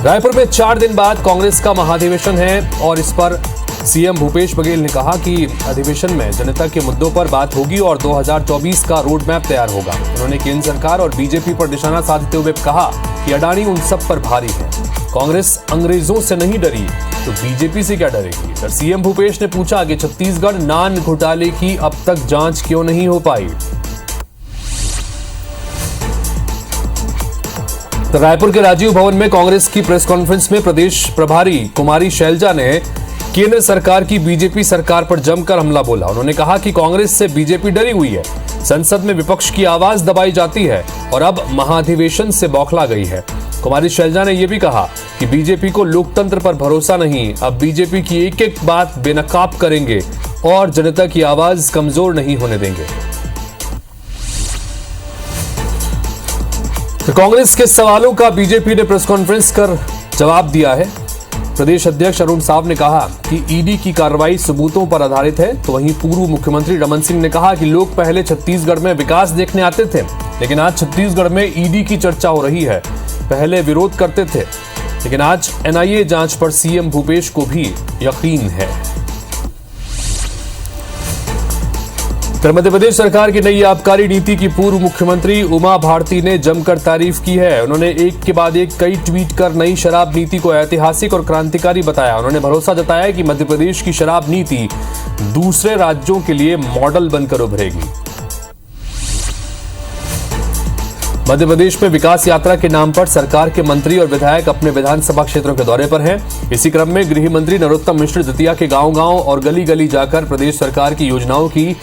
रायपुर में 4 दिन बाद कांग्रेस का महाधिवेशन है और इस पर सीएम भूपेश बघेल ने कहा कि अधिवेशन में जनता के मुद्दों पर बात होगी और 2024 का रोड मैप तैयार होगा। उन्होंने केंद्र सरकार और बीजेपी पर निशाना साधते हुए कहा कि अडानी उन सब पर भारी है। कांग्रेस अंग्रेजों से नहीं डरी तो बीजेपी से क्या डरेगी। फिर सीएम भूपेश ने पूछा कि छत्तीसगढ़ नान घोटाले की अब तक जांच क्यों नहीं हो पाई। तो रायपुर के राजीव भवन में कांग्रेस की प्रेस कॉन्फ्रेंस में प्रदेश प्रभारी कुमारी शैलजा ने केंद्र सरकार की बीजेपी सरकार पर जमकर हमला बोला। उन्होंने कहा कि कांग्रेस से बीजेपी डरी हुई है, संसद में विपक्ष की आवाज दबाई जाती है और अब महाधिवेशन से बौखला गई है। कुमारी शैलजा ने यह भी कहा कि बीजेपी को लोकतंत्र पर भरोसा नहीं, अब बीजेपी की एक एक बात बेनकाब करेंगे और जनता की आवाज कमजोर नहीं होने देंगे। तो कांग्रेस के सवालों का बीजेपी ने प्रेस कॉन्फ्रेंस कर जवाब दिया है। प्रदेश अध्यक्ष अरुण साव ने कहा कि ईडी की कार्रवाई सबूतों पर आधारित है, तो वहीं पूर्व मुख्यमंत्री रमन सिंह ने कहा कि लोग पहले छत्तीसगढ़ में विकास देखने आते थे, लेकिन आज छत्तीसगढ़ में ईडी की चर्चा हो रही है। पहले विरोध करते थे, लेकिन आज एनआईए जांच पर सीएम भूपेश को भी यकीन है। मध्य प्रदेश सरकार की नई आबकारी नीति की पूर्व मुख्यमंत्री उमा भारती ने जमकर तारीफ की है। उन्होंने एक के बाद एक कई ट्वीट कर नई शराब नीति को ऐतिहासिक और क्रांतिकारी बताया। उन्होंने भरोसा जताया कि मध्य प्रदेश की शराब नीति दूसरे राज्यों के लिए मॉडल बनकर उभरेगी। मध्य प्रदेश में विकास यात्रा के नाम पर सरकार के मंत्री और विधायक अपने विधानसभा क्षेत्रों के दौरे पर हैं। इसी क्रम में गृह मंत्री नरोत्तम मिश्र दतिया के गांव-गांव और गली-गली जाकर प्रदेश सरकार की योजनाओं की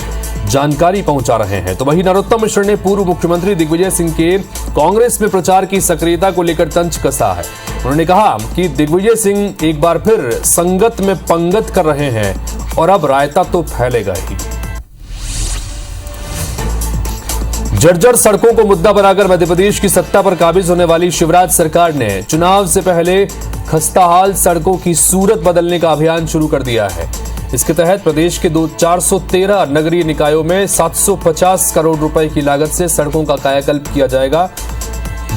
जानकारी पहुंचा रहे हैं। तो वहीं नरोत्तम मिश्र ने पूर्व मुख्यमंत्री दिग्विजय सिंह के कांग्रेस में प्रचार की सक्रियता को लेकर तंज कसा है। उन्होंने कहा कि दिग्विजय सिंह एक बार फिर संगत में पंगत कर रहे हैं और अब रायता तो फैलेगा ही। जर्जर सड़कों को मुद्दा बनाकर मध्य प्रदेश की सत्ता पर काबिज होने वाली शिवराज सरकार ने चुनाव से पहले खस्ताहाल सड़कों की सूरत बदलने का अभियान शुरू कर दिया है। इसके तहत प्रदेश के 413 नगरीय निकायों में 750 करोड़ रुपए की लागत से सड़कों का कायाकल्प किया जाएगा।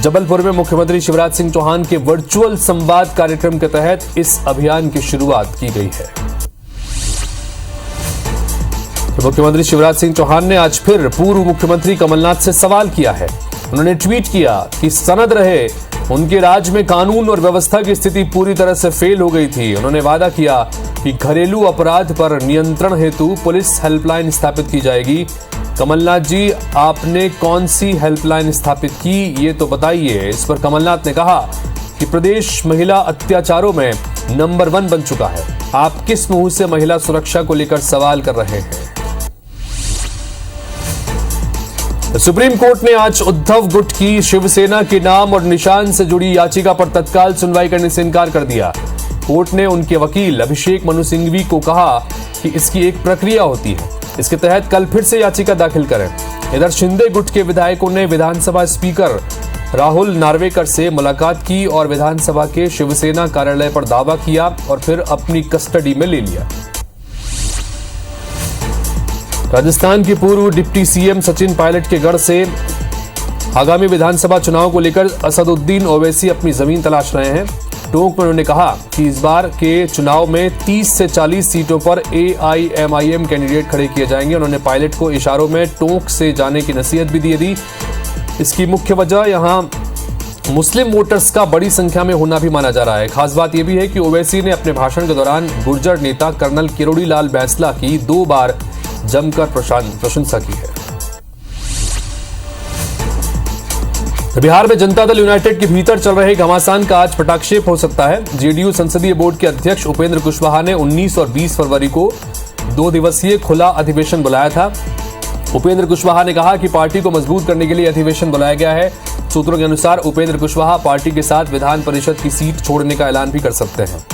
जबलपुर में मुख्यमंत्री शिवराज सिंह चौहान के वर्चुअल संवाद कार्यक्रम के तहत इस अभियान की शुरुआत की गई है। तो मुख्यमंत्री शिवराज सिंह चौहान ने आज फिर पूर्व मुख्यमंत्री कमलनाथ से सवाल किया है। उन्होंने ट्वीट किया कि सनद रहे उनके राज्य में कानून और व्यवस्था की स्थिति पूरी तरह से फेल हो गई थी। उन्होंने वादा किया कि घरेलू अपराध पर नियंत्रण हेतु पुलिस हेल्पलाइन स्थापित की जाएगी। कमलनाथ जी, आपने कौन सी हेल्पलाइन स्थापित की, ये तो बताइए। इस पर कमलनाथ ने कहा कि प्रदेश महिला अत्याचारों में नंबर 1 बन चुका है। आप किस मुंह से महिला सुरक्षा को लेकर सवाल कर रहे हैं। सुप्रीम कोर्ट ने आज उद्धव गुट की शिवसेना के नाम और निशान से जुड़ी याचिका पर तत्काल सुनवाई करने से इनकार कर दिया। कोर्ट ने उनके वकील अभिषेक मनु सिंघवी को कहा कि इसकी एक प्रक्रिया होती है, इसके तहत कल फिर से याचिका दाखिल करें। इधर शिंदे गुट के विधायकों ने विधानसभा स्पीकर राहुल नार्वेकर से मुलाकात की और विधानसभा के शिवसेना कार्यालय पर दावा किया और फिर अपनी कस्टडी में ले लिया। राजस्थान के पूर्व डिप्टी सीएम सचिन पायलट के गढ़ से आगामी विधानसभा चुनाव को लेकर असदुद्दीन ओवैसी अपनी जमीन तलाश रहे हैं। टोंक में उन्होंने कहा कि इस बार के चुनाव में 30 से 40 सीटों पर एआईएमआईएम कैंडिडेट खड़े किए जाएंगे। उन्होंने पायलट को इशारों में टोंक से जाने की नसीहत भी दे दी। इसकी मुख्य वजह यहां मुस्लिम वोटर्स का बड़ी संख्या में होना भी माना जा रहा है। खास बात यह भी है कि ओवैसी ने अपने भाषण के दौरान गुर्जर नेता कर्नल किरोड़ी लाल बैंसला की 2 बार जमकर प्रशंसा की है। बिहार में जनता दल यूनाइटेड के भीतर चल रहे घमासान का आज पटाक्षेप हो सकता है। जेडीयू संसदीय बोर्ड के अध्यक्ष उपेंद्र कुशवाहा ने 19 और 20 फरवरी को 2 दिवसीय खुला अधिवेशन बुलाया था। उपेंद्र कुशवाहा ने कहा कि पार्टी को मजबूत करने के लिए अधिवेशन बुलाया गया है। सूत्रों के अनुसार उपेंद्र कुशवाहा पार्टी के साथ विधान परिषद की सीट छोड़ने का ऐलान भी कर सकते हैं।